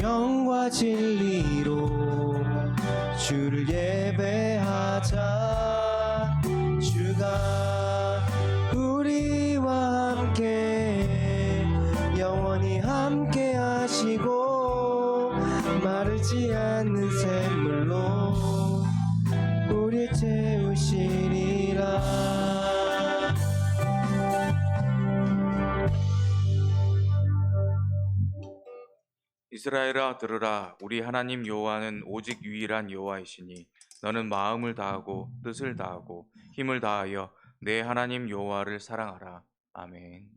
영과 진리로 주를 예배하자. 주가 우리와 함께 영원히 함께 하시고 마르지 않는 샘물로 우리 채우시리라. 이스라엘아 들으라. 우리 하나님 여호와는 오직 유일한 여호와이시니 너는 마음을 다하고 뜻을 다하고 힘을 다하여 내 하나님 여호와를 사랑하라. 아멘.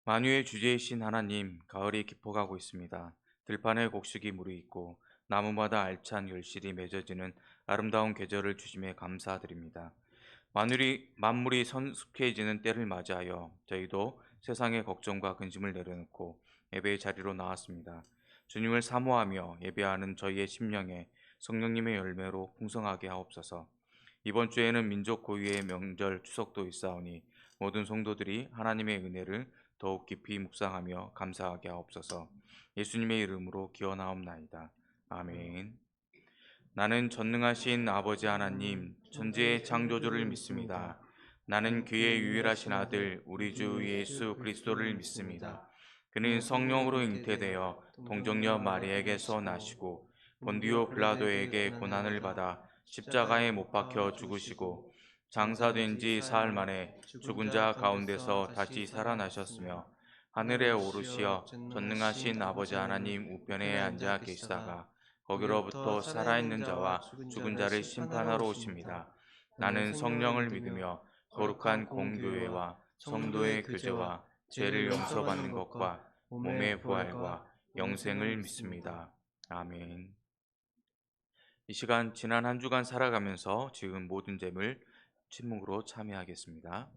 만유의 주제이신 하나님, 가을이 깊어가고 있습니다. 들판에 곡식이 무르익고 나무마다 알찬 열실이 맺어지는 아름다운 계절을 주심에 감사드립니다. 만물이 성숙해지는 때를 맞이하여 저희도 세상의 걱정과 근심을 내려놓고 예배의 자리로 나왔습니다. 주님을 사모하며 예배하는 저희의 심령에 성령님의 열매로 풍성하게 하옵소서. 이번 주에는 민족 고유의 명절 추석도 있사오니 모든 성도들이 하나님의 은혜를 더욱 깊이 묵상하며 감사하게 하옵소서. 예수님의 이름으로 기원하옵나이다. 아멘. 나는 전능하신 아버지 하나님, 천지의 창조주를 믿습니다. 나는 그의 유일하신 아들 우리 주 예수 그리스도를 믿습니다. 그는 성령으로 잉태되어 동정녀 마리아에게서 나시고 본디오 빌라도에게 고난을 받아 십자가에 못 박혀 죽으시고 장사된 지 사흘 만에 죽은 자 가운데서 다시 살아나셨으며 하늘에 오르시어 전능하신 아버지 하나님 우편에 앉아 계시다가 거기로부터 살아있는 자와 죽은 자를 심판하러 오십니다. 나는 성령을 믿으며 거룩한 공교회와 성도의 교제와 죄를 용서받는 것과 몸의 부활과 영생을 믿습니다. 아멘. 이 시간 지난 한 주간 살아가면서 지은 모든 죄를 침묵으로 참여하겠습니다.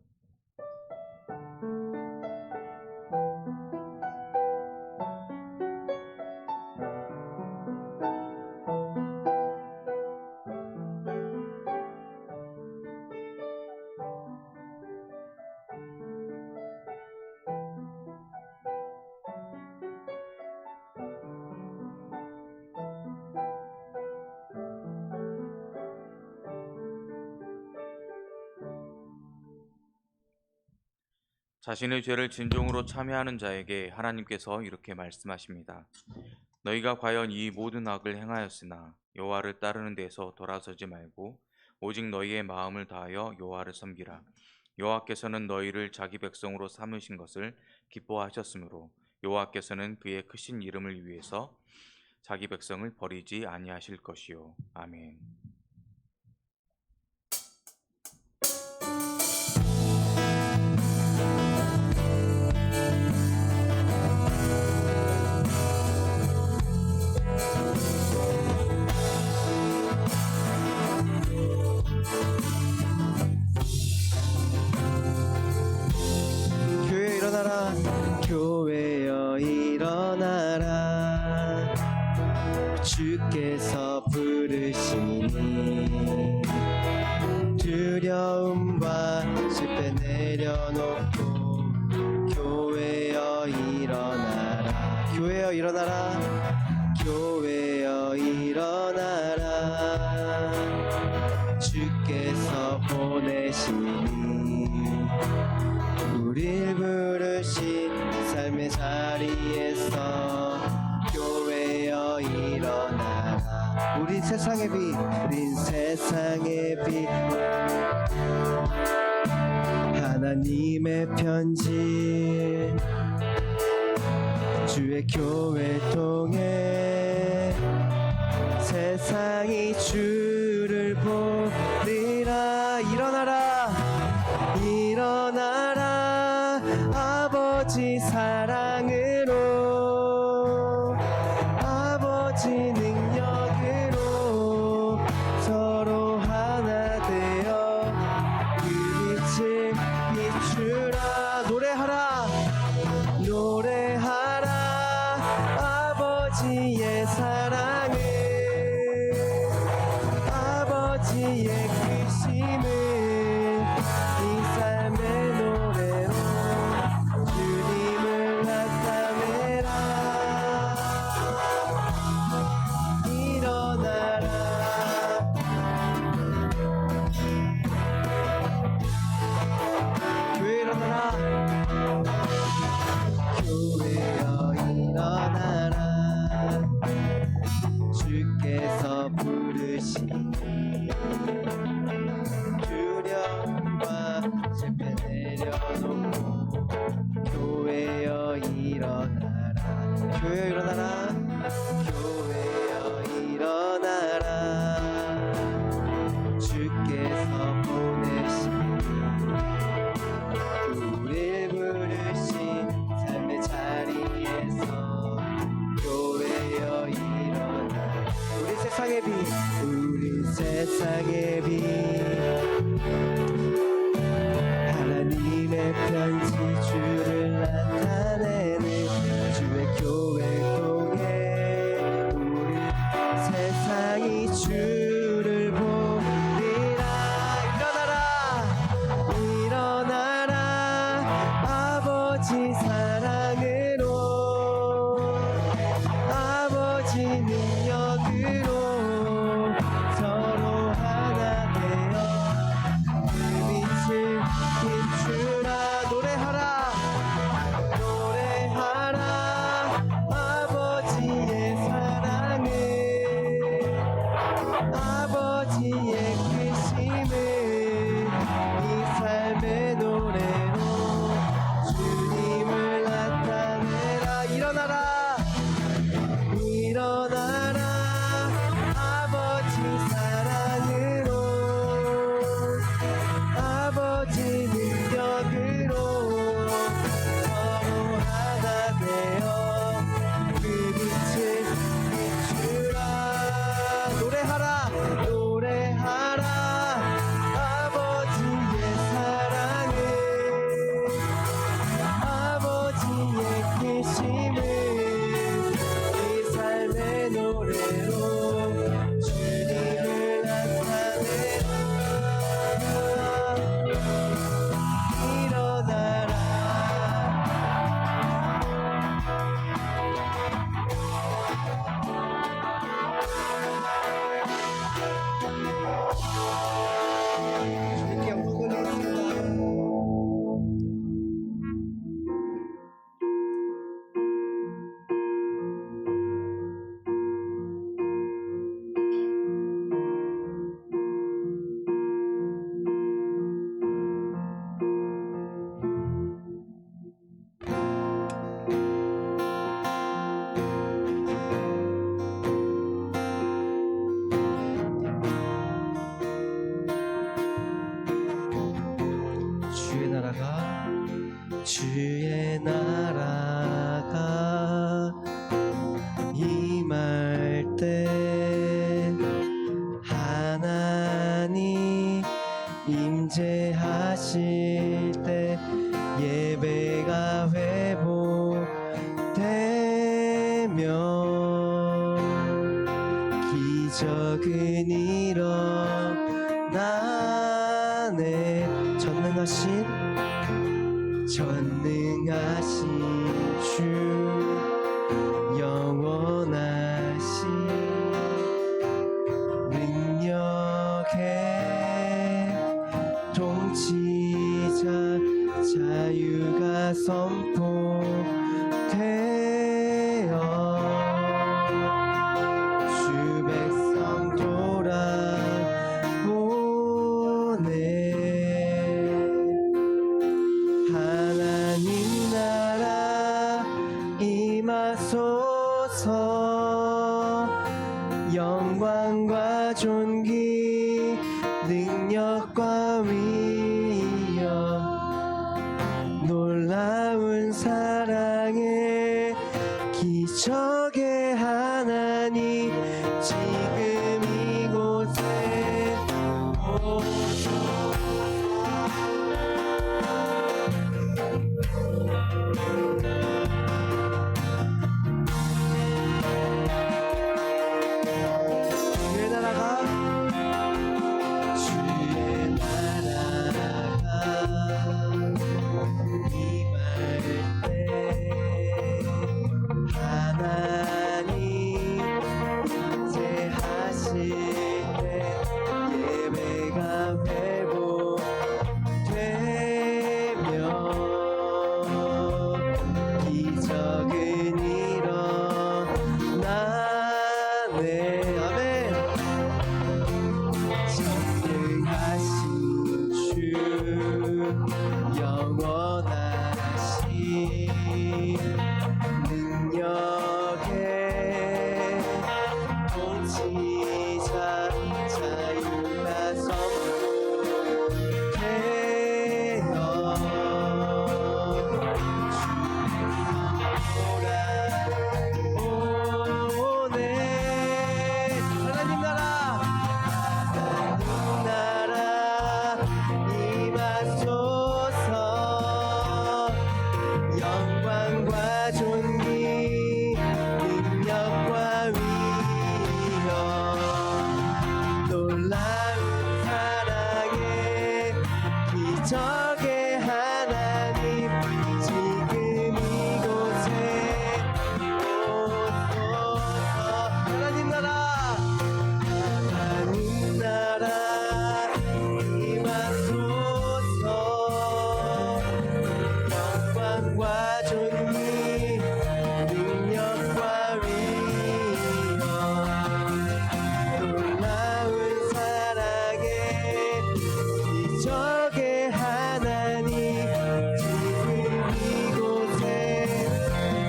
자신의 죄를 진정으로 참회하는 자에게 하나님께서 이렇게 말씀하십니다. 너희가 과연 이 모든 악을 행하였으나 여호와를 따르는 데서 돌아서지 말고 오직 너희의 마음을 다하여 여호와를 섬기라. 여호와께서는 너희를 자기 백성으로 삼으신 것을 기뻐하셨으므로 여호와께서는 그의 크신 이름을 위해서 자기 백성을 버리지 아니하실 것이요. 아멘. 교회여 일어나라. 주께서 부르시니 두려움과 실패 내려놓고 교회여 일어나라. 교회여 일어나라. 교회여 일어나라. 주께서 보내시니 우릴 부르신 삶의 자리에서 교회여 일어나라. 우린 세상의 빛, 우린 세상의 빛. 하나님의 편지 주의 교회 통해 세상이 주를 보리라. 일어나라. 일어나라. 아버지 사랑으로 아버지 능력으로 서로 하나 되어 그 빛을 비추 교회여 일어나라 주께서 부르시니 두려움과 실패 내려놓고 교회여 일어나라 교회여 일어나라 교회여 일어나라 주께서 보내시니 우릴 부르신 삶의 자리에서 교회여 일어나 우리 세상의 빛 우리 세상의 빛 하나님의 편지 주를 나타내는 주의 교회 통해 우리 세상이 주를 보리라 일어나라 아버지 사랑으로 아버지 능력으로 서로 하나 되어 그 빛을 비추라 노래하라 아버지의 사랑을 아버지의 크심을 이 삶의 노래로 주님을 나타내라 일어나라 아버지 사랑으로 아버지 능력으로 서로 하나 되어 그 빛을 비추라 노래하라 아버지의 사랑을 아버지의 크심을 이 삶의 노래로 주님을 나타내라 일어나라 주님께 영광 돌리겠습니다. 주의 나라가 임할 때 하나님 임재하실 때 예배가 회복되면 기적은 일어나네 전능하신 주 영원하신 능력의 통치자 자유가 선포되어 주 백성 돌아보네 하나님 나라 임하소서 영광과 존귀 능력과 위엄 놀라운 사랑의 기적의 하나님 지금 이곳에 오소서 하나 원하신 능력에 통치자 자유가 선포되어 오네 하나님 나라 임하소서 영광과 존귀 능력과 위엄 놀라운 사랑에 기적의 하나님 지금 이곳에 오소서 하나님 나라 임하소서 영광과 존귀 능력과 위엄 놀라운 사랑에 기적의 하나님 지금 이곳에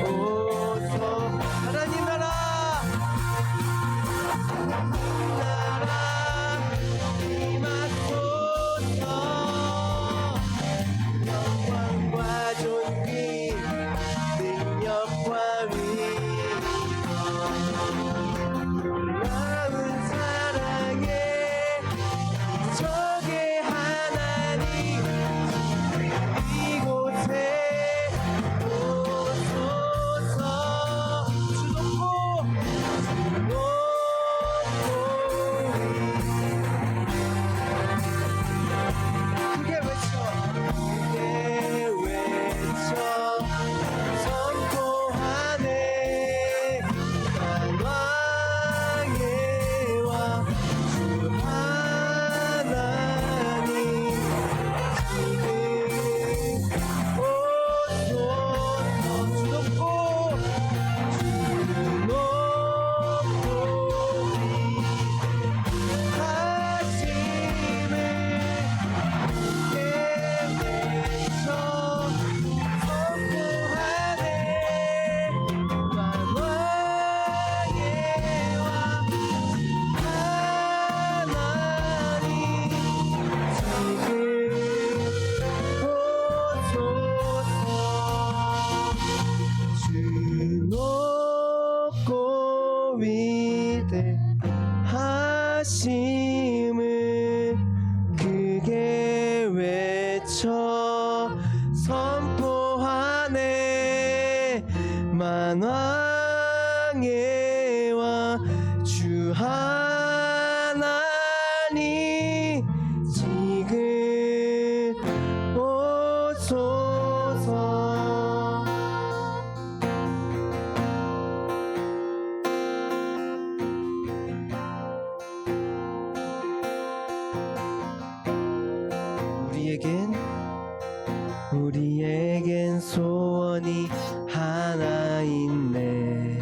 오소 하나님 나라 임하소서 영광과 존귀 능력과 위엄 놀라운 사랑에 기적의 하나님 이곳에 오소서 주놓고 크게 외쳐 선포하네 만왕의 왕 주 하나님 지금 오소서 주놓고 하심을 하심을 크게 외쳐 선포하네 만왕의 왕 주 하나님 지금 오소서 우리에겐 소원이 하나 있네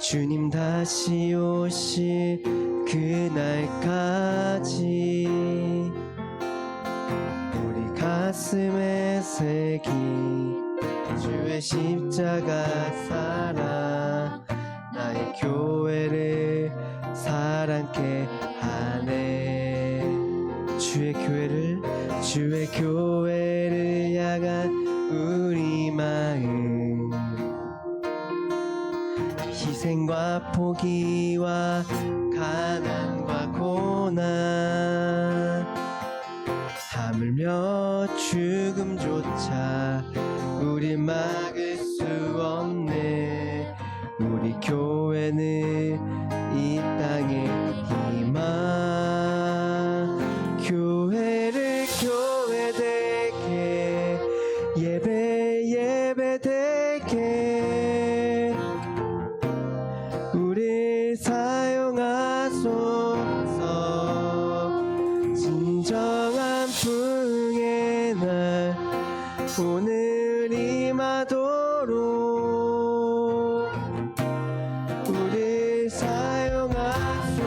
주님 다시 오실 그날까지 우리 가슴에 새긴 주의 십자가 사랑 나의 교회를 사랑케 하네 주의 교회를 향한 우리 마음 희생과 포기와 가난과 고난 하물며 죽음조차 우리 막을 수 없네 우리 교회는 이 땅에 희망 교회를 교회되게 예배되게 우리 사용하소서 진정한 부흥의 날 오늘 임하도록 우리 사용하소서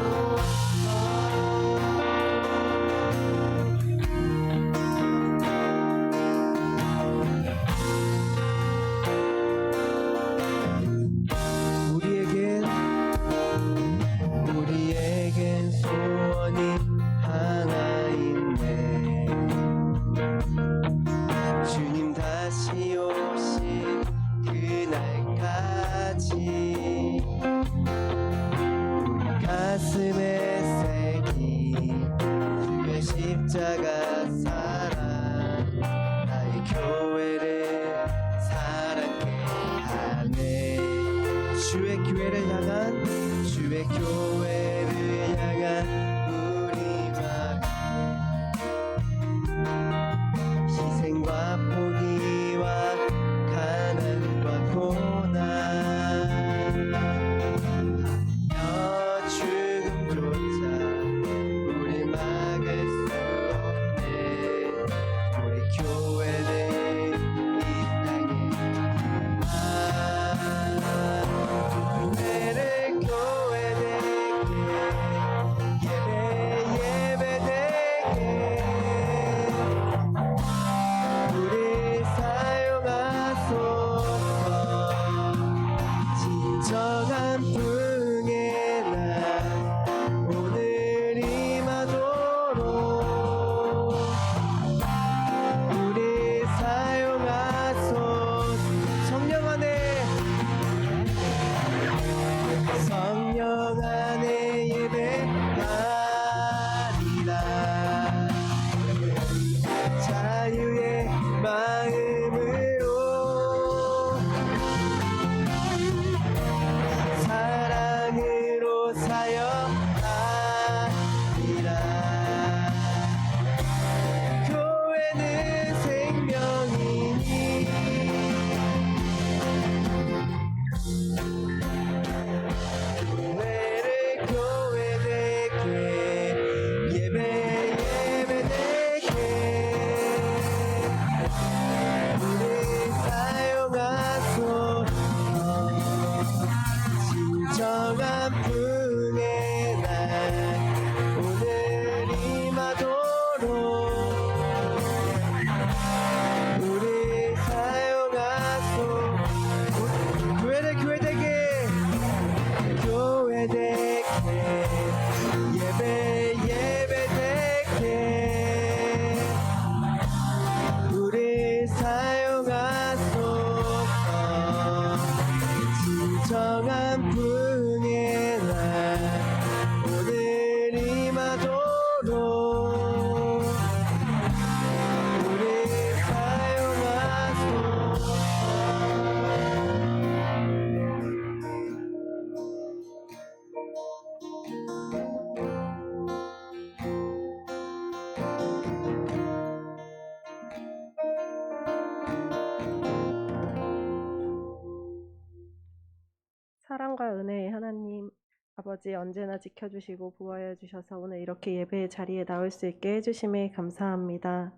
사랑과 은혜의 하나님 아버지 언제나 지켜주시고 보호하여 주셔서 오늘 이렇게 예배의 자리에 나올 수 있게 해주심에 감사합니다.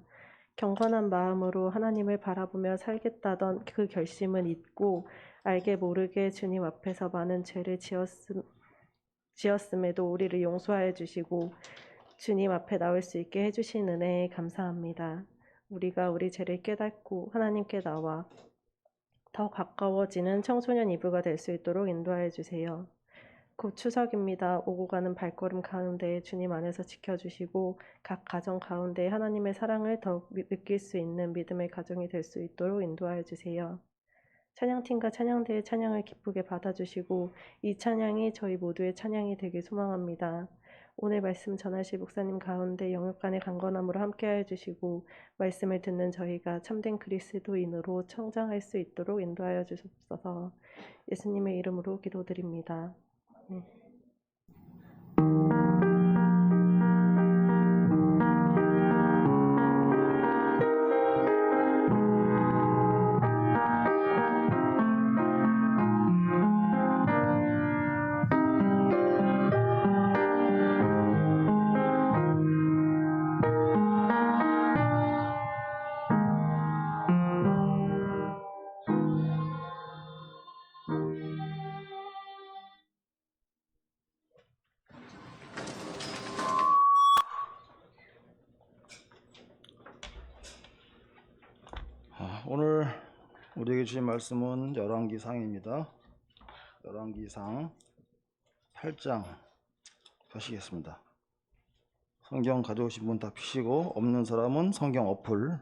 경건한 마음으로 하나님을 바라보며 살겠다던 그 결심은 잊고 알게 모르게 주님 앞에서 많은 죄를 지었음에도 우리를 용서하여 주시고 주님 앞에 나올 수 있게 해주신 은혜에 감사합니다. 우리가 우리 죄를 깨닫고 하나님께 나와 더 가까워지는 청소년 이브가 될 수 있도록 인도하여 주세요. 곧 추석입니다. 오고 가는 발걸음 가운데 주님 안에서 지켜주시고 각 가정 가운데 하나님의 사랑을 더 느낄 수 있는 믿음의 가정이 될 수 있도록 인도하여 주세요. 찬양팀과 찬양대의 찬양을 기쁘게 받아주시고 이 찬양이 저희 모두의 찬양이 되길 소망합니다. 오늘 말씀 전하실 목사님 가운데 영육간의 강건함으로 함께하여 주시고 말씀을 듣는 저희가 참된 그리스도인으로 성장할 수 있도록 인도하여 주옵소서. 예수님의 이름으로 기도드립니다. 오늘 우리에게 주신 말씀은 열왕기상입니다. 열왕기상 8장 펴시겠습니다. 성경 가져오신 분 다 펴시고 없는 사람은 성경 어플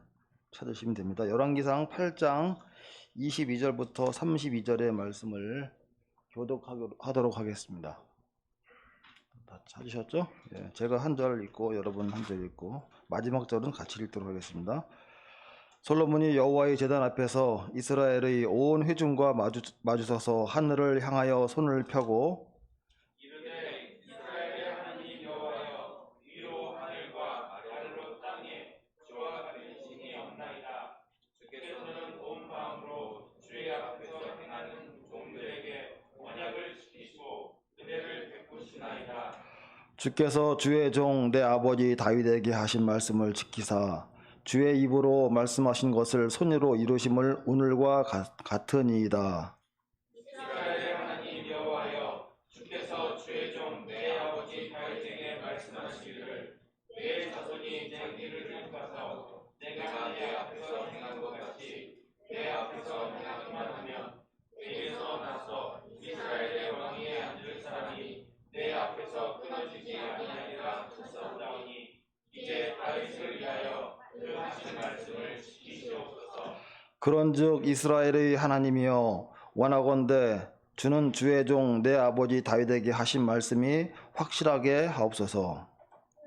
찾으시면 됩니다. 열왕기상 8장 22절부터 32절의 말씀을 교독하도록 하겠습니다. 다 찾으셨죠? 예, 제가 한 절 읽고 여러분 한 절 읽고 마지막 절은 같이 읽도록 하겠습니다. 솔로몬이 여호와의 제단 앞에서 이스라엘의 온 회중과 마주서서 하늘을 향하여 손을 펴고 이르되 이스라엘의 하나님 여호와여 위로 하늘과 아래로 땅에 주와 같은 신이 없나이다. 주께서는 온 마음으로 주의 앞에서 행하는 종들에게 언약을 지키시고 은혜를 베푸시나이다. 주께서 주의 종 내 아버지 다윗에게 하신 말씀을 지키사 주의 입으로 말씀하신 것을 손으로 이루심을 오늘과 같으니이다. 이스라엘의 하나님 여호와여 주께서 주의 종 내 아버지 다윗에게 말씀하시기를 내 자손이 내 길을 행하서 내가 내 앞에서 행한 것 같이 내 앞에서 행하기만 하면 내게서 나서 이스라엘의 왕위에 앉을 사람이 내 앞에서 끊어지지 아니하리라 하셨사오니 이제 다윗을 위하여 그 하신 말씀을 지키시옵소서. 그런즉 이스라엘의 하나님이여 원하건대 주는 주의 종 내 아버지 다윗에게 하신 말씀이 확실하게 하옵소서.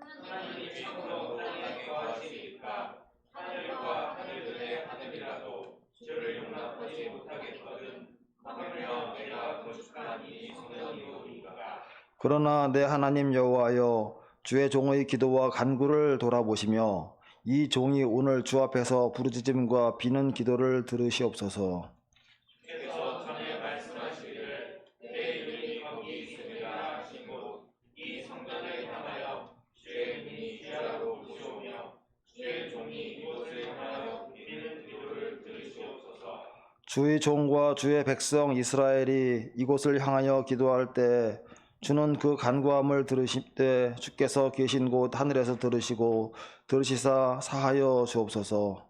하나님이 참으로 땅에 거하시리까 하늘과 하늘들의 하늘이라도 저를 용납하지 못하겠거든 하물며 내가 거룩한 이 성전이오니까. 그러나 내 하나님 여호와여 주의 종의 기도와 간구를 돌아보시며 이 종이 오늘 주 앞에서 부르짖음과 비는 기도를 들으시옵소서. 주께서 전에 말씀하시기를 내 이름이 거기 있으리라 하신 곳 이 성전을 향하여 주의 이름이 주야라고 부르시오며 주의 종이 이곳을 향하여 비는 기도를 들으시옵소서. 주의 종과 주의 백성 이스라엘이 이곳을 향하여 기도할 때 주는 그 간구함을 들으실 때 주께서 계신 곳 하늘에서 들으시사 사하여 주옵소서.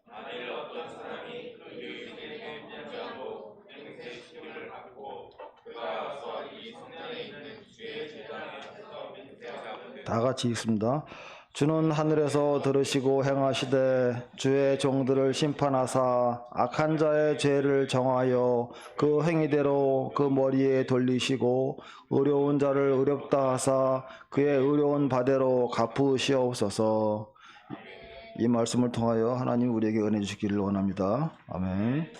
만일 어떤 사람이 그 유익에게 문제하고 맹세 시험을 받고 그가 와서 이 성전에 있는 주의 제단에 앞에서 맹세하거든 다 같이 읽습니다. 주는 하늘에서 들으시고 행하시되 주의 종들을 심판하사 악한 자의 죄를 정하여 그 행위대로 그 머리에 돌리시고 의로운 자를 의롭다 하사 그의 의로운 바대로 갚으시옵소서. 이 말씀을 통하여 하나님 우리에게 은혜 주시기를 원합니다. 아멘.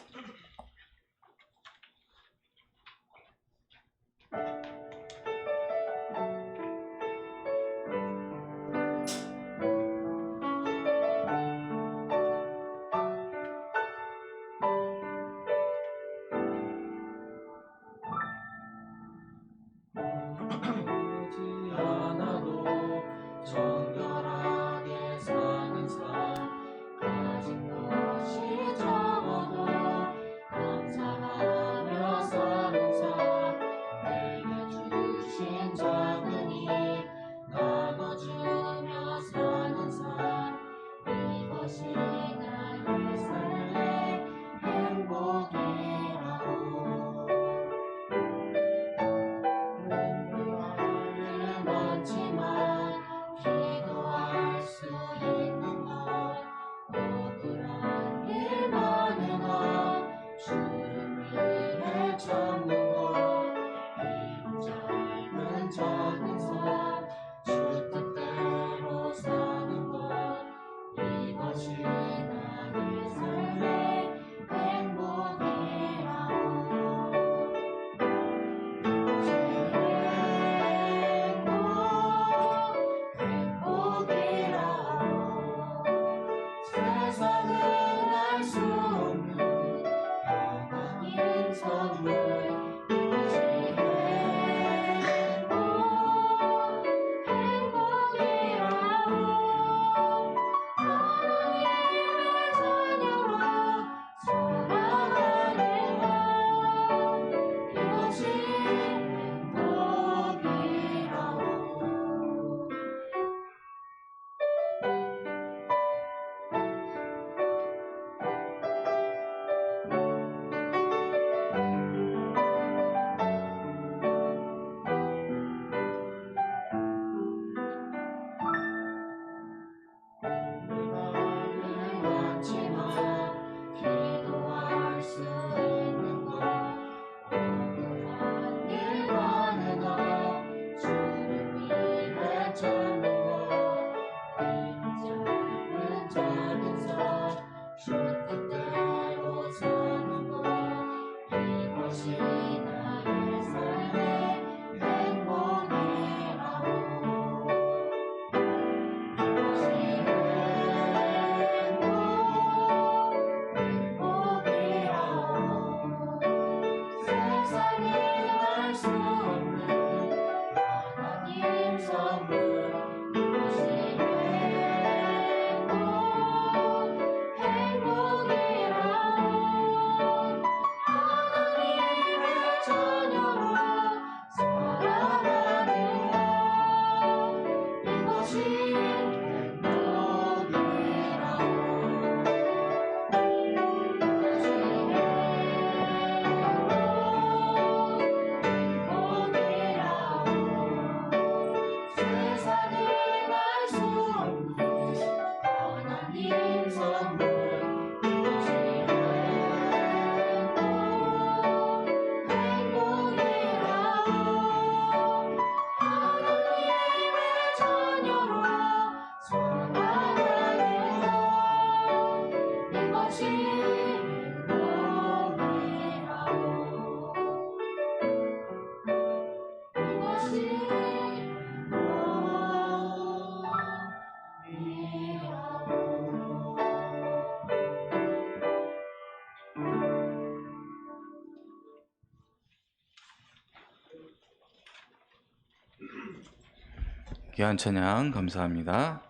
귀한 찬양 감사합니다.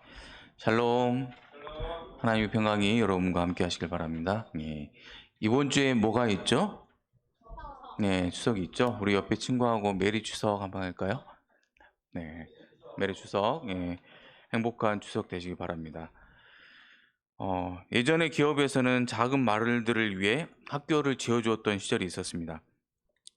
샬롬. 하나님의 평강이 여러분과 함께 하시길 바랍니다. 예. 이번 주에 뭐가 있죠? 네, 추석이 있죠. 우리 옆에 친구하고 메리 추석 한번 할까요? 네, 메리 추석. 예. 행복한 추석 되시기 바랍니다. 예전에 기업에서는 작은 마을들을 위해 학교를 지어주었던 시절이 있었습니다.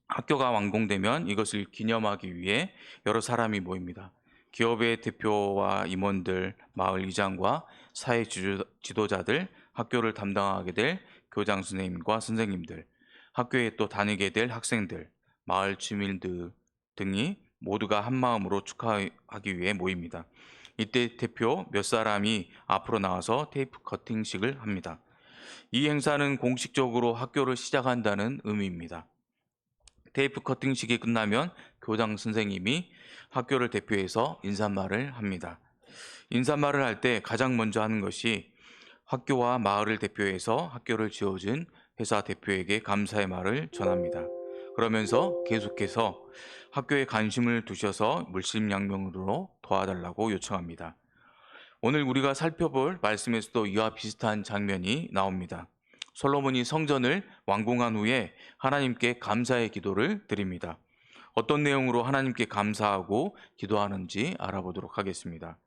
학교가 완공되면 이것을 기념하기 위해 여러 사람이 모입니다. 기업의 대표와 임원들, 마을 이장과 사회 지도자들, 학교를 담당하게 될 교장 선생님과 선생님들, 학교에 또 다니게 될 학생들, 마을 주민들 등이 모두가 한 마음으로 축하하기 위해 모입니다. 이때 대표 몇 사람이 앞으로 나와서 테이프 커팅식을 합니다. 이 행사는 공식적으로 학교를 시작한다는 의미입니다. 테이프 커팅식이 끝나면 교장 선생님이 학교를 대표해서 인사말을 합니다. 인사말을 할 때 가장 먼저 하는 것이 학교와 마을을 대표해서 학교를 지어준 회사 대표에게 감사의 말을 전합니다. 그러면서 계속해서 학교에 관심을 두셔서 물심양면으로 도와달라고 요청합니다. 오늘 우리가 살펴볼 말씀에서도 이와 비슷한 장면이 나옵니다. 솔로몬이 성전을 완공한 후에 하나님께 감사의 기도를 드립니다. 어떤 내용으로 하나님께 감사하고 기도하는지 알아보도록 하겠습니다.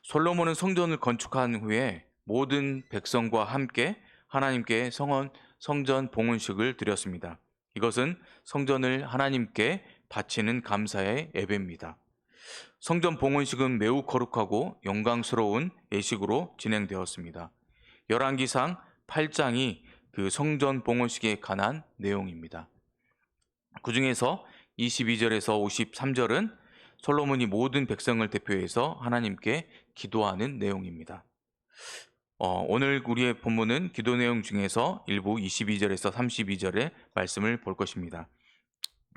솔로몬은 성전을 건축한 후에 모든 백성과 함께 하나님께 성전 봉헌식을 드렸습니다. 이것은 성전을 하나님께 바치는 감사의 예배입니다. 성전 봉헌식은 매우 거룩하고 영광스러운 예식으로 진행되었습니다. 열왕기상 8장이 그 성전 봉헌식에 관한 내용입니다. 그 중에서 22절에서 53절은 솔로몬이 모든 백성을 대표해서 하나님께 기도하는 내용입니다. 오늘 우리의 본문은 기도 내용 중에서 일부 22절에서 32절의 말씀을 볼 것입니다.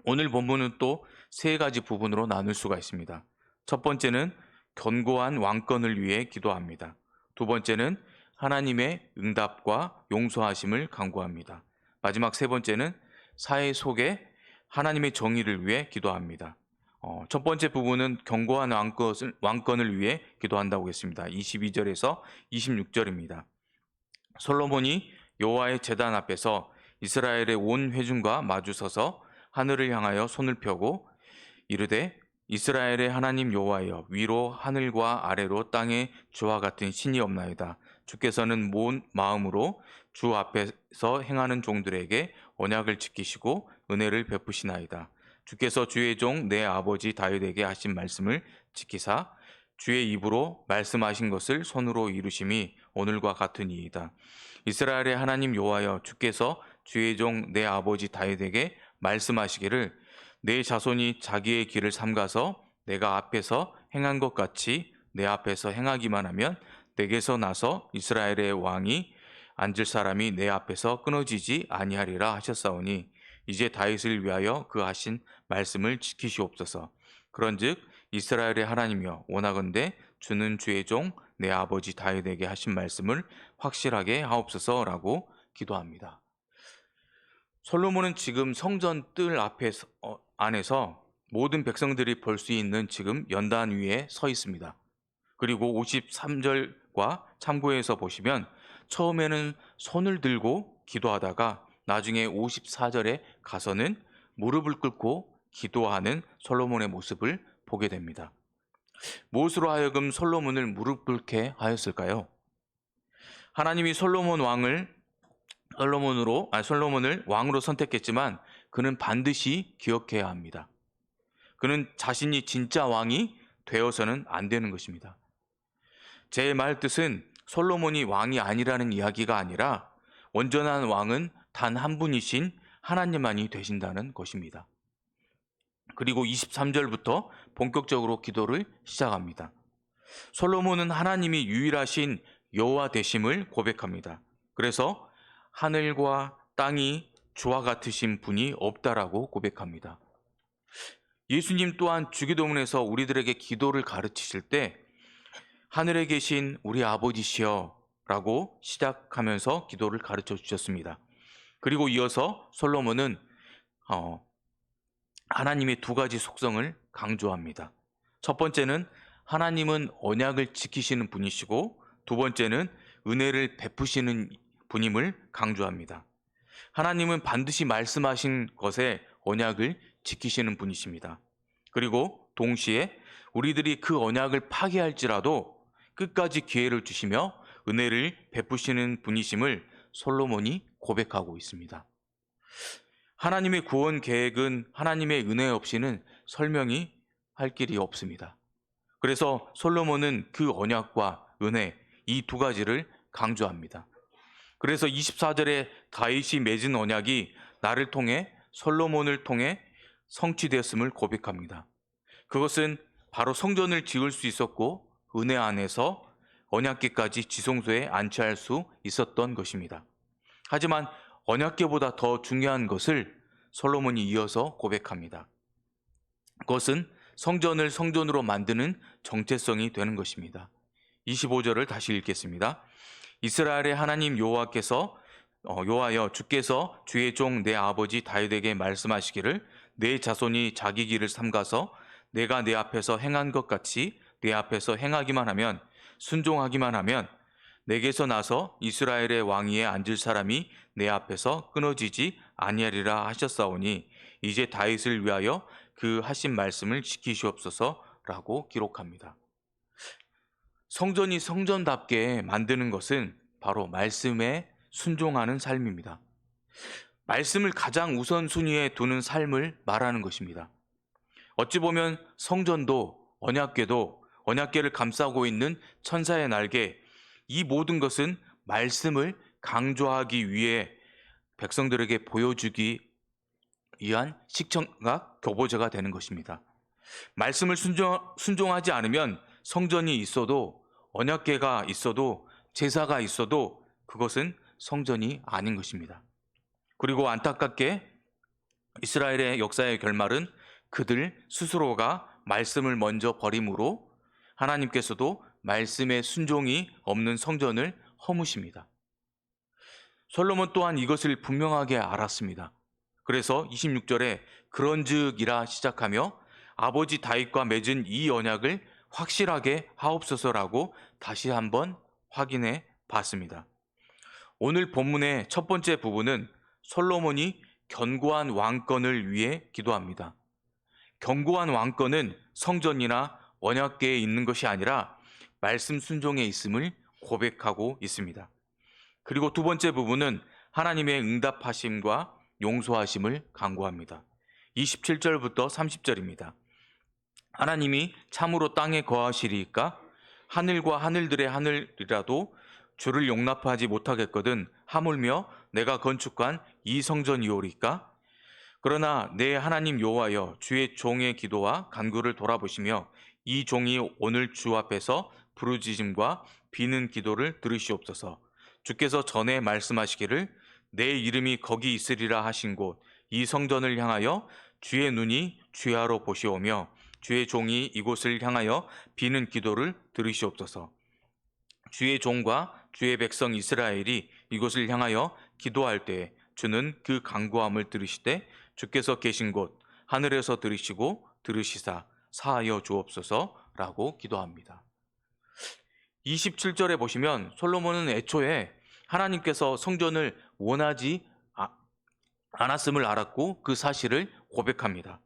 오늘 본문은 또 세 가지 부분으로 나눌 수가 있습니다. 첫 번째는 견고한 왕권을 위해 기도합니다. 두 번째는 하나님의 응답과 용서하심을 간구합니다. 마지막 세 번째는 사회 속에 하나님의 정의를 위해 기도합니다. 첫 번째 부분은 견고한 왕권을 위해 기도한다고 했습니다. 22절에서 26절입니다. 솔로몬이 여호와의 제단 앞에서 이스라엘의 온 회중과 마주서서 하늘을 향하여 손을 펴고 이르되 이스라엘의 하나님 여호와여, 위로 하늘과 아래로 땅에 주와 같은 신이 없나이다. 주께서는 온 마음으로 주 앞에서 행하는 종들에게 언약을 지키시고 은혜를 베푸시나이다. 주께서 주의 종 내 아버지 다윗에게 하신 말씀을 지키사 주의 입으로 말씀하신 것을 손으로 이루심이 오늘과 같으니이다. 이스라엘의 하나님 여호와여, 주께서 주의 종 내 아버지 다윗에게 말씀하시기를 내 자손이 자기의 길을 삼가서 내가 앞에서 행한 것 같이 내 앞에서 행하기만 하면 내게서 나서 이스라엘의 왕이 앉을 사람이 내 앞에서 끊어지지 아니하리라 하셨사오니 이제 다윗을 위하여 그 하신 말씀을 지키시옵소서. 그런즉 이스라엘의 하나님이여, 원하건대 주는 주의 종 내 아버지 다윗에게 하신 말씀을 확실하게 하옵소서라고 기도합니다. 솔로몬은 지금 성전 뜰 안에서 모든 백성들이 볼 수 있는 지금 연단 위에 서 있습니다. 그리고 53절과 참고해서 보시면 처음에는 손을 들고 기도하다가 나중에 54절에 가서는 무릎을 꿇고 기도하는 솔로몬의 모습을 보게 됩니다. 무엇으로 하여금 솔로몬을 무릎 꿇게 하였을까요? 하나님이 솔로몬을 왕으로 선택했지만 그는 반드시 기억해야 합니다. 그는 자신이 진짜 왕이 되어서는 안 되는 것입니다. 제 말 뜻은 솔로몬이 왕이 아니라는 이야기가 아니라 온전한 왕은 단 한 분이신 하나님만이 되신다는 것입니다. 그리고 23절부터 본격적으로 기도를 시작합니다. 솔로몬은 하나님이 유일하신 여호와 되심을 고백합니다. 그래서 하늘과 땅이 주와 같으신 분이 없다라고 고백합니다. 예수님 또한 주기도문에서 우리들에게 기도를 가르치실 때 하늘에 계신 우리 아버지시여 라고 시작하면서 기도를 가르쳐 주셨습니다. 그리고 이어서 솔로몬은 하나님의 두 가지 속성을 강조합니다. 첫 번째는 하나님은 언약을 지키시는 분이시고 두 번째는 은혜를 베푸시는 분임을 강조합니다. 하나님은 반드시 말씀하신 것에 언약을 지키시는 분이십니다. 그리고 동시에 우리들이 그 언약을 파기할지라도 끝까지 기회를 주시며 은혜를 베푸시는 분이심을 솔로몬이 고백하고 있습니다. 하나님의 구원 계획은 하나님의 은혜 없이는 설명이 할 길이 없습니다. 그래서 솔로몬은 그 언약과 은혜 이 두 가지를 강조합니다. 그래서 24절에 다윗이 맺은 언약이 나를 통해 솔로몬을 통해 성취되었음을 고백합니다. 그것은 바로 성전을 지을 수 있었고 은혜 안에서 언약궤까지 지성소에 안치할 수 있었던 것입니다. 하지만 언약궤보다 더 중요한 것을 솔로몬이 이어서 고백합니다. 그것은 성전을 성전으로 만드는 정체성이 되는 것입니다. 25절을 다시 읽겠습니다. 이스라엘의 하나님 여호와여, 주께서 주의 종 내 아버지 다윗에게 말씀하시기를 내 자손이 자기 길을 삼가서 내가 내 앞에서 행한 것 같이 내 앞에서 행하기만 하면, 순종하기만 하면 내게서 나서 이스라엘의 왕위에 앉을 사람이 내 앞에서 끊어지지 아니하리라 하셨사오니 이제 다윗을 위하여 그 하신 말씀을 지키시옵소서라고 기록합니다. 성전이 성전답게 만드는 것은 바로 말씀에 순종하는 삶입니다. 말씀을 가장 우선순위에 두는 삶을 말하는 것입니다. 어찌 보면 성전도 언약궤를 감싸고 있는 천사의 날개, 이 모든 것은 말씀을 강조하기 위해 백성들에게 보여주기 위한 식청각 교보제가 되는 것입니다. 말씀을 순종하지 않으면 성전이 있어도 언약궤가 있어도 제사가 있어도 그것은 성전이 아닌 것입니다. 그리고 안타깝게 이스라엘의 역사의 결말은 그들 스스로가 말씀을 먼저 버림으로 하나님께서도 말씀의 순종이 없는 성전을 허무십니다. 솔로몬 또한 이것을 분명하게 알았습니다. 그래서 26절에 그런즉이라 시작하며 아버지 다윗과 맺은 이 언약을 확실하게 하옵소서라고 다시 한번 확인해 봤습니다. 오늘 본문의 첫 번째 부분은 솔로몬이 견고한 왕권을 위해 기도합니다. 견고한 왕권은 성전이나 언약궤에 있는 것이 아니라 말씀 순종에 있음을 고백하고 있습니다. 그리고 두 번째 부분은 하나님의 응답하심과 용서하심을 간구합니다. 27절부터 30절입니다. 하나님이 참으로 땅에 거하시리이까? 하늘과 하늘들의 하늘이라도 주를 용납하지 못하겠거든 하물며 내가 건축한 이 성전이오리까? 그러나 내 하나님 여호와여, 주의 종의 기도와 간구를 돌아보시며 이 종이 오늘 주 앞에서 부르짖음과 비는 기도를 들으시옵소서. 주께서 전에 말씀하시기를 내 이름이 거기 있으리라 하신 곳 이 성전을 향하여 주의 눈이 주야로 보시오며 주의 종이 이곳을 향하여 비는 기도를 들으시옵소서. 주의 종과 주의 백성 이스라엘이 이곳을 향하여 기도할 때에 주는 그 간구함을 들으시되 주께서 계신 곳 하늘에서 들으시고 들으시사 사하여 주옵소서라고 기도합니다. 27절에 보시면 솔로몬은 애초에 하나님께서 성전을 원하지 않았음을 알았고 그 사실을 고백합니다.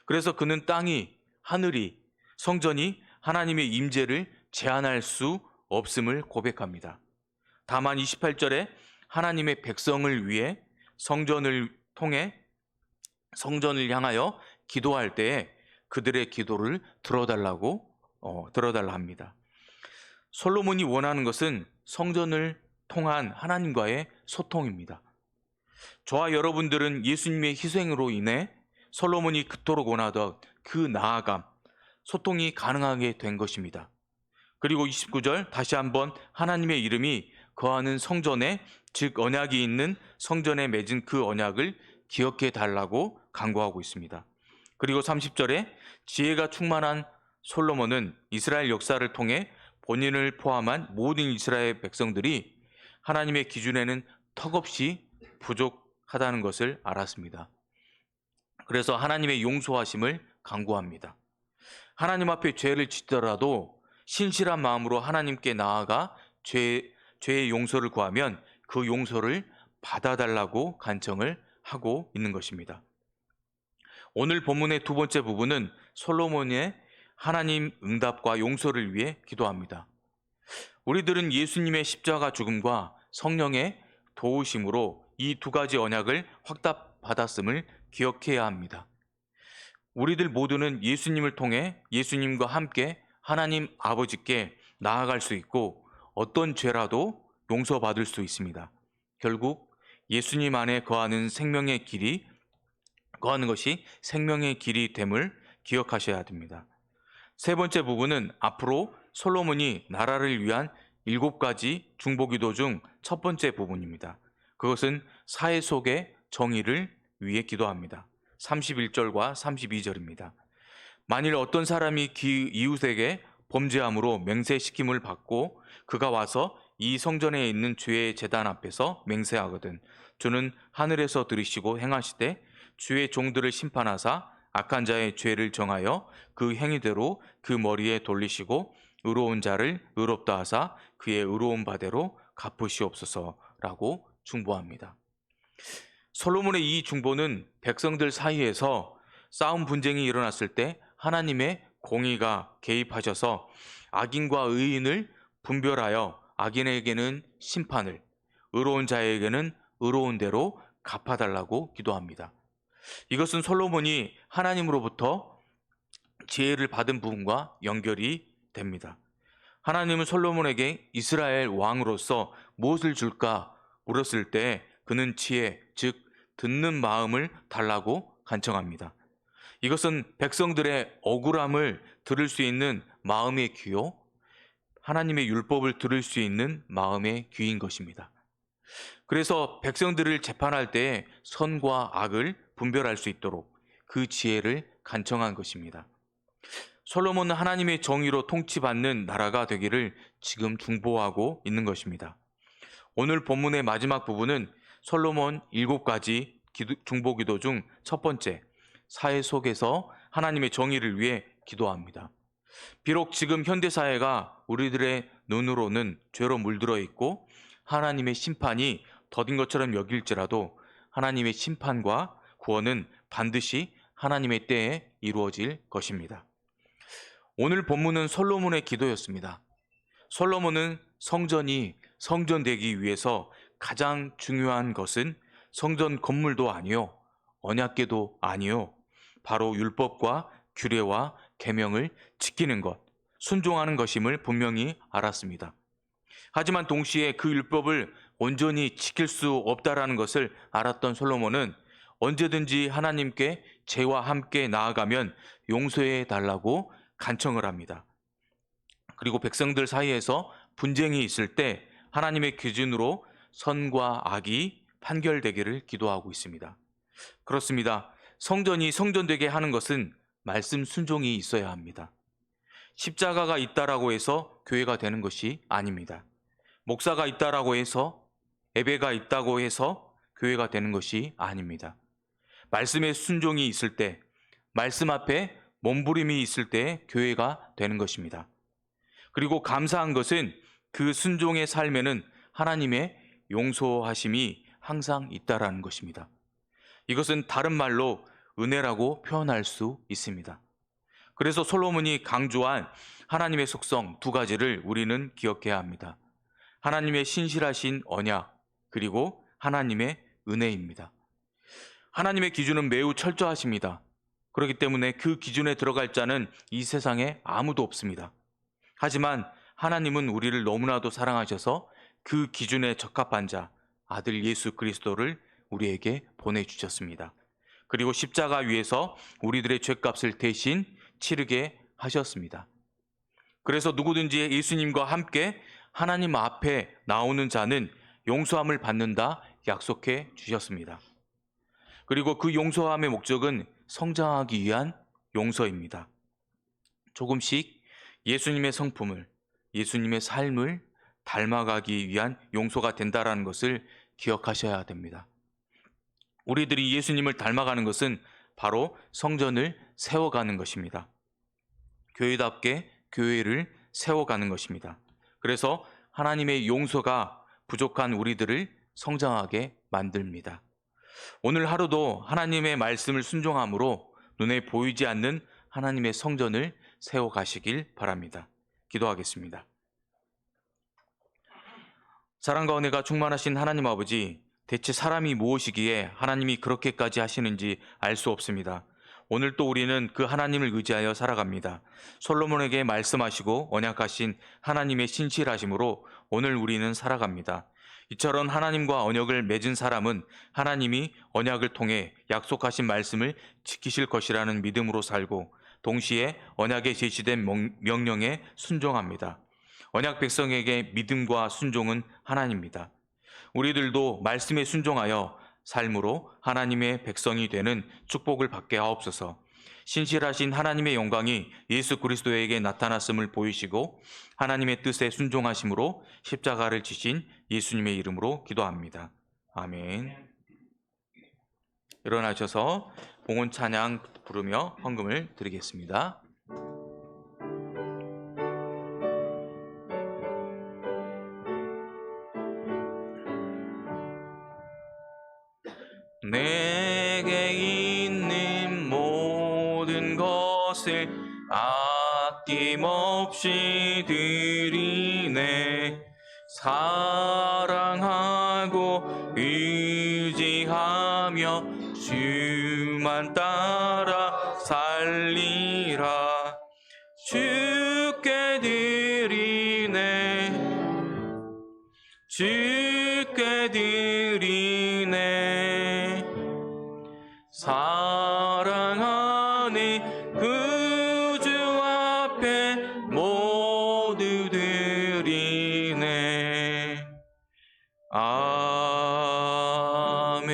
그래서 그는 땅이, 하늘이, 성전이 하나님의 임재를 제한할 수 없음을 고백합니다. 다만 28절에 하나님의 백성을 위해 성전을 통해 성전을 향하여 기도할 때에 그들의 기도를 들어달라 합니다. 솔로몬이 원하는 것은 성전을 통한 하나님과의 소통입니다. 저와 여러분들은 예수님의 희생으로 인해 솔로몬이 그토록 원하던 그 나아감, 소통이 가능하게 된 것입니다. 그리고 29절 다시 한번 하나님의 이름이 거하는 성전에, 즉 언약이 있는 성전에 맺은 그 언약을 기억해 달라고 간구하고 있습니다. 그리고 30절에 지혜가 충만한 솔로몬은 이스라엘 역사를 통해 본인을 포함한 모든 이스라엘 백성들이 하나님의 기준에는 턱없이 부족하다는 것을 알았습니다. 그래서 하나님의 용서하심을 간구합니다. 하나님 앞에 죄를 짓더라도 신실한 마음으로 하나님께 나아가 죄의 용서를 구하면 그 용서를 받아달라고 간청을 하고 있는 것입니다. 오늘 본문의 두 번째 부분은 솔로몬의 하나님 응답과 용서를 위해 기도합니다. 우리들은 예수님의 십자가 죽음과 성령의 도우심으로 이 두 가지 언약을 확답받았음을 기억해야 합니다. 우리들 모두는 예수님을 통해 예수님과 함께 하나님 아버지께 나아갈 수 있고 어떤 죄라도 용서받을 수 있습니다. 결국 예수님 안에 거하는 것이 생명의 길이 됨을 기억하셔야 됩니다. 세 번째 부분은 앞으로 솔로몬이 나라를 위한 7가지 중보기도 중 첫 번째 부분입니다. 그것은 사회 속의 정의를 위해 기도합니다. 31절과 32절입니다. 만일 어떤 사람이 이웃에게 범죄함으로 맹세시킴을 받고 그가 와서 이 성전에 있는 주의 제단 앞에서 맹세하거든 주는 하늘에서 들으시고 행하시되 주의 종들을 심판하사 악한 자의 죄를 정하여 그 행위대로 그 머리에 돌리시고 의로운 자를 의롭다 하사 그의 의로운 바대로 갚으시옵소서라고 중보합니다. 솔로몬의 이 중보는 백성들 사이에서 싸움 분쟁이 일어났을 때 하나님의 공의가 개입하셔서 악인과 의인을 분별하여 악인에게는 심판을, 의로운 자에게는 의로운 대로 갚아달라고 기도합니다. 이것은 솔로몬이 하나님으로부터 지혜를 받은 부분과 연결이 됩니다. 하나님은 솔로몬에게 이스라엘 왕으로서 무엇을 줄까 물었을 때 그는 지혜, 즉 듣는 마음을 달라고 간청합니다. 이것은 백성들의 억울함을 들을 수 있는 마음의 귀요, 하나님의 율법을 들을 수 있는 마음의 귀인 것입니다. 그래서 백성들을 재판할 때 선과 악을 분별할 수 있도록 그 지혜를 간청한 것입니다. 솔로몬은 하나님의 정의로 통치받는 나라가 되기를 지금 중보하고 있는 것입니다. 오늘 본문의 마지막 부분은 솔로몬 7가지 중보기도 중 첫 번째, 사회 속에서 하나님의 정의를 위해 기도합니다. 비록 지금 현대사회가 우리들의 눈으로는 죄로 물들어 있고 하나님의 심판이 더딘 것처럼 여길지라도 하나님의 심판과 구원은 반드시 하나님의 때에 이루어질 것입니다. 오늘 본문은 솔로몬의 기도였습니다. 솔로몬은 성전이 성전되기 위해서 가장 중요한 것은 성전 건물도 아니요, 언약궤도 아니요, 바로 율법과 규례와 계명을 지키는 것, 순종하는 것임을 분명히 알았습니다. 하지만 동시에 그 율법을 온전히 지킬 수 없다라는 것을 알았던 솔로몬은 언제든지 하나님께 죄와 함께 나아가면 용서해 달라고 간청을 합니다. 그리고 백성들 사이에서 분쟁이 있을 때 하나님의 기준으로 선과 악이 판결되기를 기도하고 있습니다. 그렇습니다. 성전이 성전되게 하는 것은 말씀 순종이 있어야 합니다. 십자가가 있다라고 해서 교회가 되는 것이 아닙니다. 목사가 있다라고 해서, 예배가 있다고 해서 교회가 되는 것이 아닙니다. 말씀의 순종이 있을 때, 말씀 앞에 몸부림이 있을 때 교회가 되는 것입니다. 그리고 감사한 것은 그 순종의 삶에는 하나님의 용서하심이 항상 있다라는 것입니다. 이것은 다른 말로 은혜라고 표현할 수 있습니다. 그래서 솔로몬이 강조한 하나님의 속성 2가지를 우리는 기억해야 합니다. 하나님의 신실하신 언약, 그리고 하나님의 은혜입니다. 하나님의 기준은 매우 철저하십니다. 그렇기 때문에 그 기준에 들어갈 자는 이 세상에 아무도 없습니다. 하지만 하나님은 우리를 너무나도 사랑하셔서 그 기준에 적합한 자, 아들 예수 그리스도를 우리에게 보내주셨습니다. 그리고 십자가 위에서 우리들의 죄값을 대신 치르게 하셨습니다. 그래서 누구든지 예수님과 함께 하나님 앞에 나오는 자는 용서함을 받는다 약속해 주셨습니다. 그리고 그 용서함의 목적은 성장하기 위한 용서입니다. 조금씩 예수님의 성품을, 예수님의 삶을 닮아가기 위한 용서가 된다라는 것을 기억하셔야 됩니다. 우리들이 예수님을 닮아가는 것은 바로 성전을 세워가는 것입니다. 교회답게 교회를 세워가는 것입니다. 그래서 하나님의 용서가 부족한 우리들을 성장하게 만듭니다. 오늘 하루도 하나님의 말씀을 순종함으로 눈에 보이지 않는 하나님의 성전을 세워가시길 바랍니다. 기도하겠습니다. 사랑과 은혜가 충만하신 하나님 아버지, 대체 사람이 무엇이기에 하나님이 그렇게까지 하시는지 알 수 없습니다. 오늘 또 우리는 그 하나님을 의지하여 살아갑니다. 솔로몬에게 말씀하시고 언약하신 하나님의 신실하심으로 오늘 우리는 살아갑니다. 이처럼 하나님과 언약을 맺은 사람은 하나님이 언약을 통해 약속하신 말씀을 지키실 것이라는 믿음으로 살고 동시에 언약에 제시된 명령에 순종합니다. 언약 백성에게 믿음과 순종은 하나님입니다. 우리들도 말씀에 순종하여 삶으로 하나님의 백성이 되는 축복을 받게 하옵소서. 신실하신 하나님의 영광이 예수 그리스도에게 나타났음을 보이시고 하나님의 뜻에 순종하심으로 십자가를 지신 예수님의 이름으로 기도합니다. 아멘. 일어나셔서 봉헌 찬양 부르며 헌금을 드리겠습니다. 내게 있는 모든 것을 아낌없이 드리네. 사랑하고 의지하며 주만 따라 살리라. 주께 드리네, 주께 드리네. 사랑하는 그 주 앞에 모두 드리네. 아멘.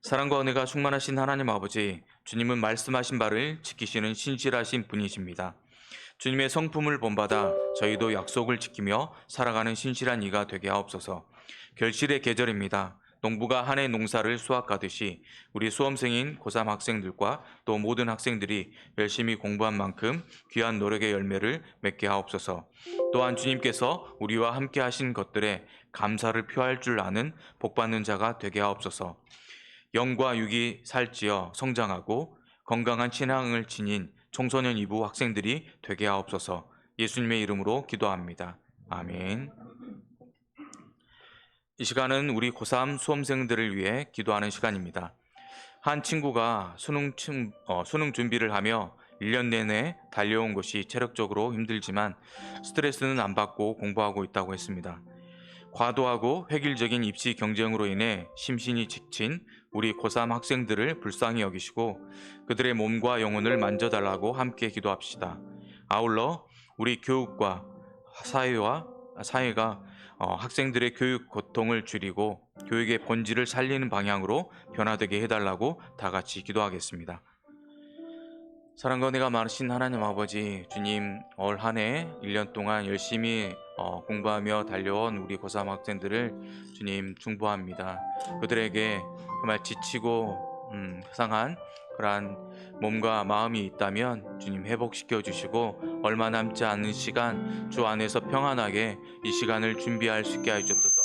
사랑과 은혜가 충만하신 하나님 아버지, 주님은 말씀하신 바를 지키시는 신실하신 분이십니다. 주님의 성품을 본받아 저희도 약속을 지키며 살아가는 신실한 이가 되게 하옵소서. 결실의 계절입니다. 농부가 한 해 농사를 수확하듯이 우리 수험생인 고3 학생들과 또 모든 학생들이 열심히 공부한 만큼 귀한 노력의 열매를 맺게 하옵소서. 또한 주님께서 우리와 함께 하신 것들에 감사를 표할 줄 아는 복받는 자가 되게 하옵소서. 영과 육이 살찌어 성장하고 건강한 신앙을 지닌 청소년 2부 학생들이 되게 하옵소서. 예수님의 이름으로 기도합니다. 아멘. 이 시간은 우리 고3 수험생들을 위해 기도하는 시간입니다. 한 친구가 수능 준비를 하며 1년 내내 달려온 것이 체력적으로 힘들지만 스트레스는 안 받고 공부하고 있다고 했습니다. 과도하고 획일적인 입시 경쟁으로 인해 심신이 지친 우리 고3 학생들을 불쌍히 여기시고 그들의 몸과 영혼을 만져달라고 함께 기도합시다. 아울러 우리 교육과 사회가 학생들의 교육 고통을 줄이고 교육의 본질을 살리는 방향으로 변화되게 해달라고 다 같이 기도하겠습니다. 사랑과 은혜가 많으신 하나님 아버지, 주님, 올 한 해 1년 동안 열심히 공부하며 달려온 우리 고3 학생들을 주님 중보합니다. 그들에게 정말 지치고 상한 그러한 몸과 마음이 있다면 주님 회복시켜 주시고 얼마 남지 않은 시간 주 안에서 평안하게 이 시간을 준비할 수 있게 하시옵소서.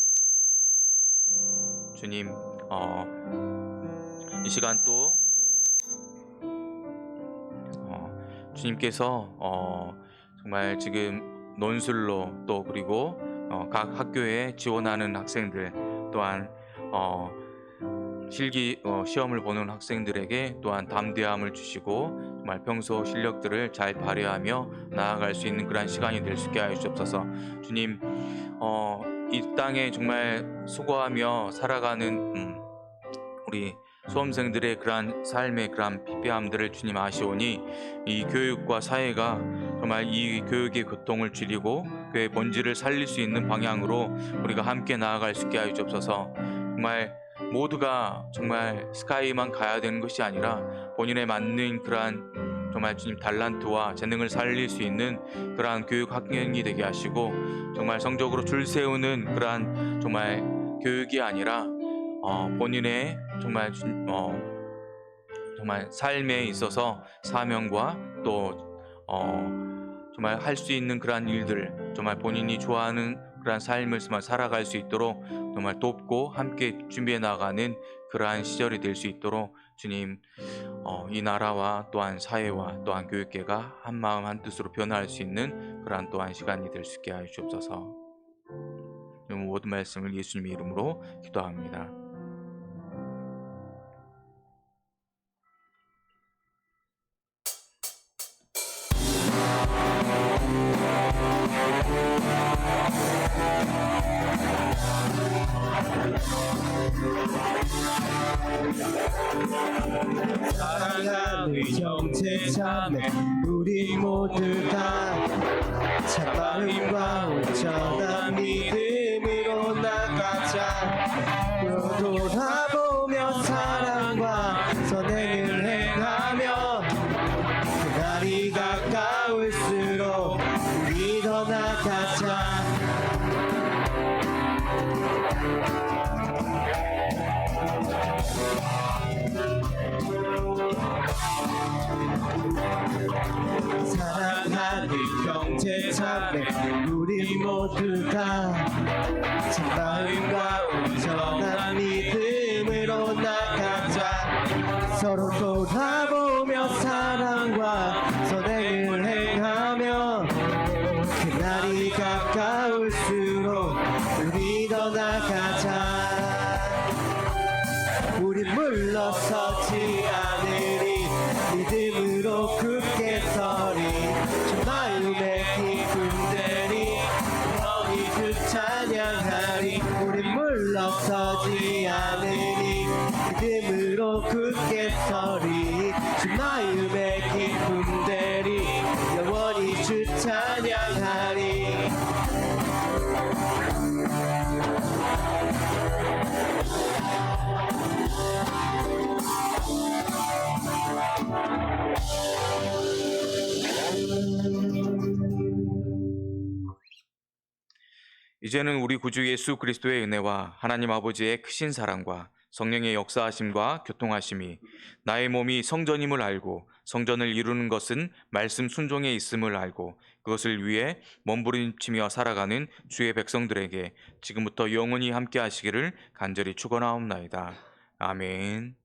주님, 이 시간 또 주님께서 정말 지금 논술로 또 그리고 각 학교에 지원하는 학생들 또한 시험을 보는 학생들에게 또한 담대함을 주시고 정말 평소 실력들을 잘 발휘하며 나아갈 수 있는 그런 시간이 될 수 있게 하여 주옵소서. 주님, 이 땅에 정말 수고하며 살아가는 우리 수험생들의 그러한 삶의 그러한 피폐함들을 주님 아시오니 이 교육과 사회가 정말 이 교육의 고통을 줄이고 그의 본질을 살릴 수 있는 방향으로 우리가 함께 나아갈 수 있게 하여 주옵소서. 정말 모두가 정말 스카이만 가야 되는 것이 아니라 본인에 맞는 그러한 정말 주님 달란트와 재능을 살릴 수 있는 그러한 교육 환경이 되게 하시고 정말 성적으로 줄 세우는 그러한 정말 교육이 아니라 본인의 정말 삶에 있어서 사명과 또 정말 할 수 있는 그러한 일들, 정말 본인이 좋아하는 그러한 삶을 살아갈 수 있도록 정말 돕고 함께 준비해 나가는 그러한 시절이 될 수 있도록 주님, 이 나라와 또한 사회와 또한 교육계가 한 마음 한 뜻으로 변화할 수 있는 그러한 또한 시간이 될 수 있게 하여 주옵소서. 모든 말씀을 예수님의 이름으로 기도합니다. 사랑하는 형제 자매 우리 모두 다 참마음과 온전한 믿음으로 나가자. 돌아보며 사랑과 선행을 행하며 그날이 가까울수록 우리 더 나가자. 사랑하는 형제 자매 우리 모두 다 참마음과 온전한 믿음으로 나가자. 서로 돌아보며 사랑과 선행을 행하며 그날이 가까울수록 우리 더 나가자. 우리 물러서지 않으리 믿음으로 굳게 서리. 주 마음의 기쁨되리 너희 주 찬양하리. 우리 물러서지 않으리 믿음으로 굳게 서리. 주 마음의 기쁨되리 영원히 주 찬양하리. 이제는 우리 구주 예수 그리스도의 은혜와 하나님 아버지의 크신 사랑과 성령의 역사하심과 교통하심이 나의 몸이 성전임을 알고 성전을 이루는 것은 말씀 순종에 있음을 알고 그것을 위해 몸부림치며 살아가는 주의 백성들에게 지금부터 영원히 함께 하시기를 간절히 축원하옵나이다. 아멘.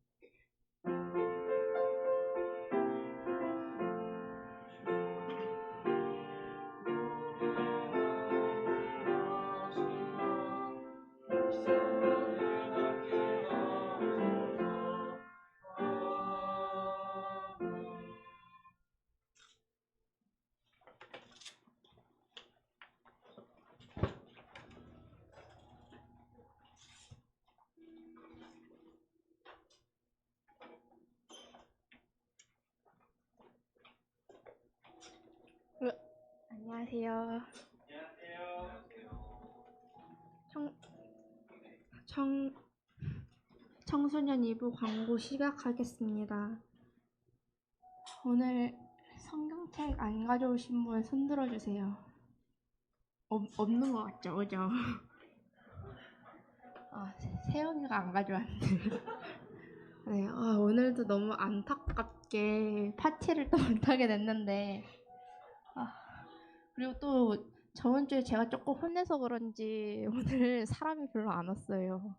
안녕하세요. 청, 청소년 2부 광고 시작하겠습니다. 오늘 성경책 안 가져오신 분 손 들어주세요. 없는 것 같죠? 그죠? 세영이가 안 가져왔네. 네, 오늘도 너무 안타깝게 파티를 또 못하게 됐는데 그리고 또 저번 주에 제가 조금 혼내서 그런지 오늘 사람이 별로 안 왔어요.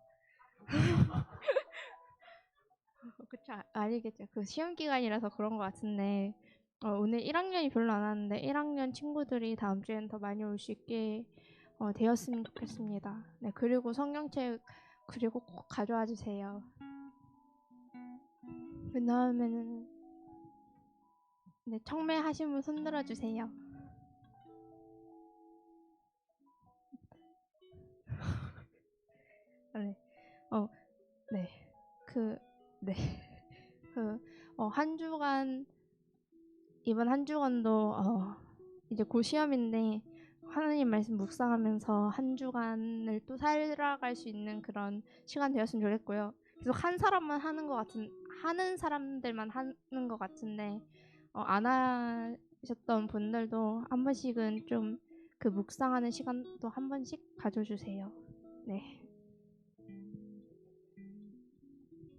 그쵸? 아니겠죠. 그 시험 기간이라서 그런 것 같은데 오늘 1학년이 별로 안 왔는데 1학년 친구들이 다음 주엔 더 많이 올 수 있게 되었으면 좋겠습니다. 네, 그리고 성경책 그리고 꼭 가져와 주세요. 그 다음에는 네, 청매하신 분 손 들어주세요. 네, 한 주간 이번 한 주간도 이제 곧 시험인데 하나님 말씀 묵상하면서 한 주간을 또 살아갈 수 있는 그런 시간 되었으면 좋겠고요. 계속 한 사람만 하는 사람들만 하는 것 같은데 안 하셨던 분들도 한 번씩은 좀 그 묵상하는 시간도 한 번씩 가져주세요. 네.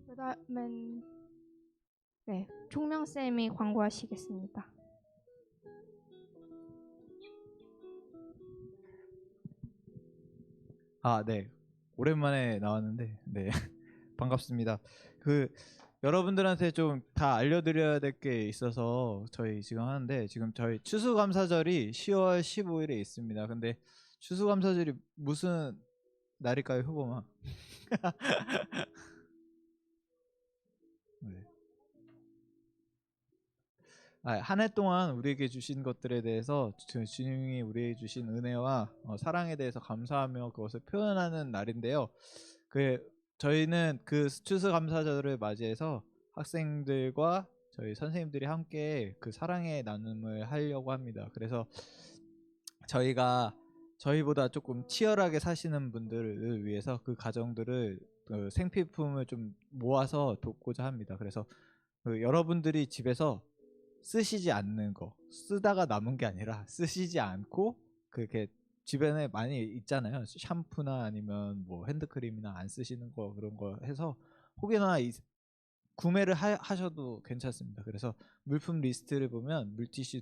그다음엔 네, 총명쌤이 광고하시겠습니다. 네. 오랜만에 나왔는데, 네. 반갑습니다. 여러분들한테 좀 다 알려드려야 될 게 있어서 저희 지금 하는데, 지금 저희 추수감사절이 10월 15일에 있습니다. 근데 추수감사절이 무슨 날일까요, 효범아? 네. 한 해 동안 우리에게 주신 것들에 대해서 주님이 우리에게 주신 은혜와 사랑에 대해서 감사하며 그것을 표현하는 날인데요. 저희는 그 추수감사절을 맞이해서 학생들과 저희 선생님들이 함께 그 사랑의 나눔을 하려고 합니다. 그래서 저희가 저희보다 조금 치열하게 사시는 분들을 위해서 그 가정들을 생필품을 좀 모아서 돕고자 합니다. 그래서 여러분들이 집에서 쓰시지 않는 거, 쓰다가 남은 게 아니라 쓰시지 않고 그렇게 주변에 많이 있잖아요. 샴푸나 아니면 뭐 핸드크림이나 안 쓰시는 거 그런 거 해서 혹여나 구매를 하셔도 괜찮습니다. 그래서 물품 리스트를 보면 물티슈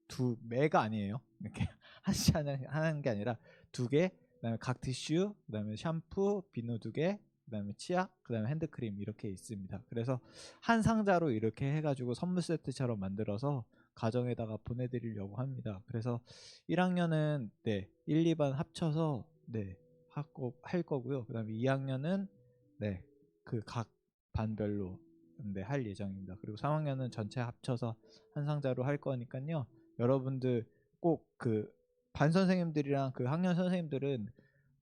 두 매가 아니에요. 이렇게 하나씩 하는 게 아니라 2개, 그다음에 각 티슈, 그다음에 샴푸, 비누 2개, 그다음에 치약, 그다음에 핸드크림 이렇게 있습니다. 그래서 한 상자로 이렇게 해가지고 선물 세트처럼 만들어서 가정에다가 보내드리려고 합니다. 그래서 1학년은 1, 2반 합쳐서 할 거고요. 그다음에 2학년은 그 각 반별로 할 예정입니다. 그리고 3학년은 전체 합쳐서 한 상자로 할 거니까요. 여러분들 꼭 그 반 선생님들이랑 그 학년 선생님들은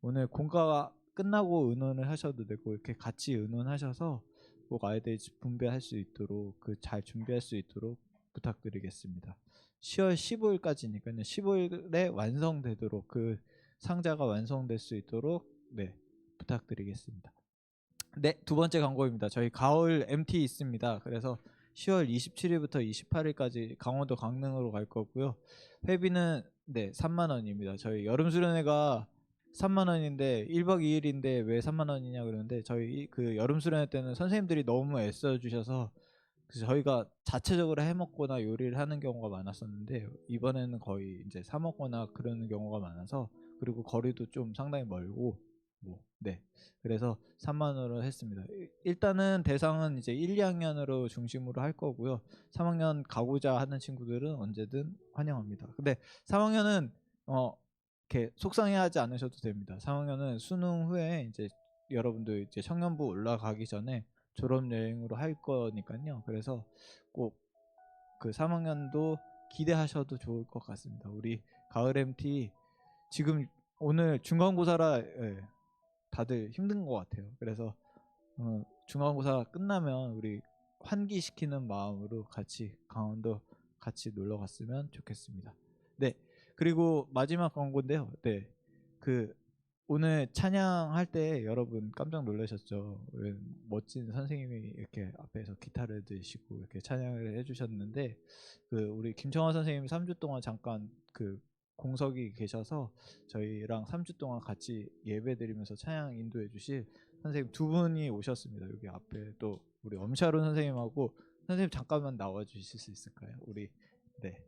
오늘 공과가 끝나고 의논을 하셔도 되고 이렇게 같이 의논하셔서 꼭 아이들이 분배할 수 있도록 잘 준비할 수 있도록 부탁드리겠습니다. 10월 15일까지니까요. 15일에 완성되도록 그 상자가 완성될 수 있도록 부탁드리겠습니다. 네, 2번째 광고입니다. 저희 가을 MT 있습니다. 그래서 10월 27일부터 28일까지 강원도 강릉으로 갈 거고요. 회비는 네, 3만 원입니다. 저희 여름 수련회가 3만 원인데 1박 2일인데 왜 3만 원이냐 그러는데 저희 그 여름 수련회 때는 선생님들이 너무 애써 주셔서 그래서 저희가 자체적으로 해 먹거나 요리를 하는 경우가 많았었는데 이번에는 거의 이제 사 먹거나 그러는 경우가 많아서 그리고 거리도 좀 상당히 멀고 뭐 네. 그래서 3만 원으로 했습니다. 일단은 대상은 이제 1, 2학년으로 중심으로 할 거고요. 3학년 가고자 하는 친구들은 언제든 환영합니다. 근데 3학년은 이렇게 속상해하지 않으셔도 됩니다. 3학년은 수능 후에 이제 여러분들 이제 청년부 올라가기 전에 졸업 여행으로 할 거니까요. 그래서 꼭 그 3학년도 기대하셔도 좋을 것 같습니다. 우리 가을 MT 지금 오늘 중간고사라 다들 힘든 것 같아요. 그래서 중간고사 끝나면 우리 환기시키는 마음으로 같이 강원도 같이 놀러 갔으면 좋겠습니다. 네. 그리고 마지막 광고인데요. 네. 그 오늘 찬양할 때 여러분 깜짝 놀라셨죠. 멋진 선생님이 이렇게 앞에서 기타를 드시고 이렇게 찬양을 해주셨는데 그 우리 김청환 선생님이 3주 동안 잠깐 그 공석이 계셔서 저희랑 3주 동안 같이 예배드리면서 찬양 인도해 주실 선생님 두 분이 오셨습니다. 여기 앞에 또 우리 엄샤론 선생님하고 선생님 잠깐만 나와 주실 수 있을까요? 우리 네.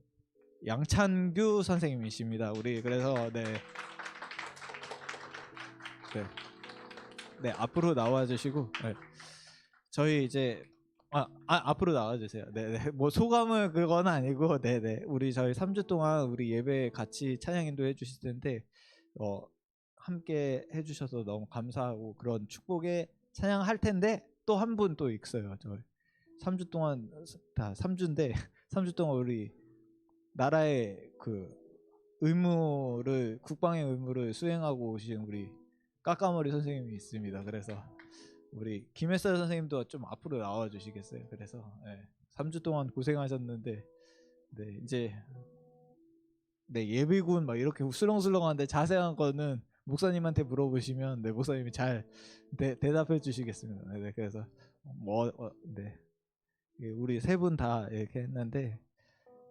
양찬규 선생님이십니다. 우리 그래서 네. 네. 네, 앞으로 나와 주시고 네. 저희 이제 앞으로 나와 주세요. 네, 네. 뭐 소감은 그건 아니고 네, 네. 우리 저희 3주 동안 우리 예배 같이 찬양 인도해 주실 텐데 함께 해 주셔서 너무 감사하고 그런 축복의 찬양할 텐데 또 한 분 또 있어요. 저희 3주 동안 다 3주인데 3주 동안 우리 나라의 그 의무를 국방의 의무를 수행하고 오신 우리 까까머리 선생님이 있습니다. 그래서 우리 김혜살 선생님도 좀 앞으로 나와 주시겠어요? 그래서 3주 동안 고생하셨는데 네, 이제 네, 예비군 막 이렇게 술렁술렁한데 자세한 거는 목사님한테 물어보시면 네, 목사님이 잘 대답해 주시겠습니다. 네, 그래서 네. 우리 세 분 다 이렇게 했는데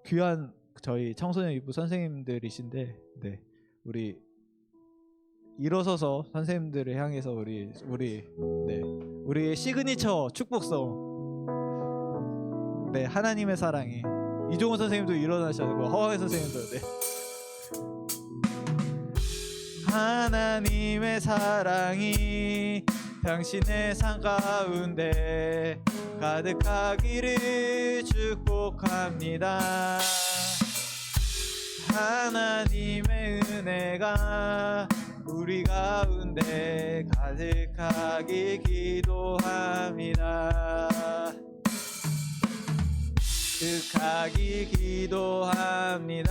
귀한 저희 청소년 일부 선생님들이신데 네, 우리 일어서서 선생님들을 향해서 우리의 시그니처 축복성 네 하나님의 사랑이 이종원 선생님도 일어나셔고 허황의 선생님도 네 하나님의 사랑이 당신의 삶 가운데 가득하기를 축복합니다. 하나님의 은혜가 우리 가운데 가득하길 기도합니다. 가득하길 기도합니다.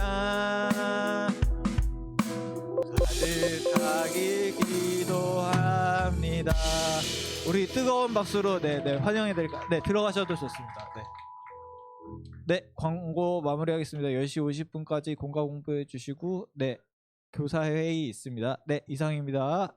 가득하길 기도합니다. 우리 뜨거운 박수로 네 환영해 드릴까요? 네, 들어가셔도 좋습니다. 네, 광고 마무리하겠습니다. 10시 50분까지 공과 공부해 주시고 네, 교사 회의 있습니다. 네, 이상입니다.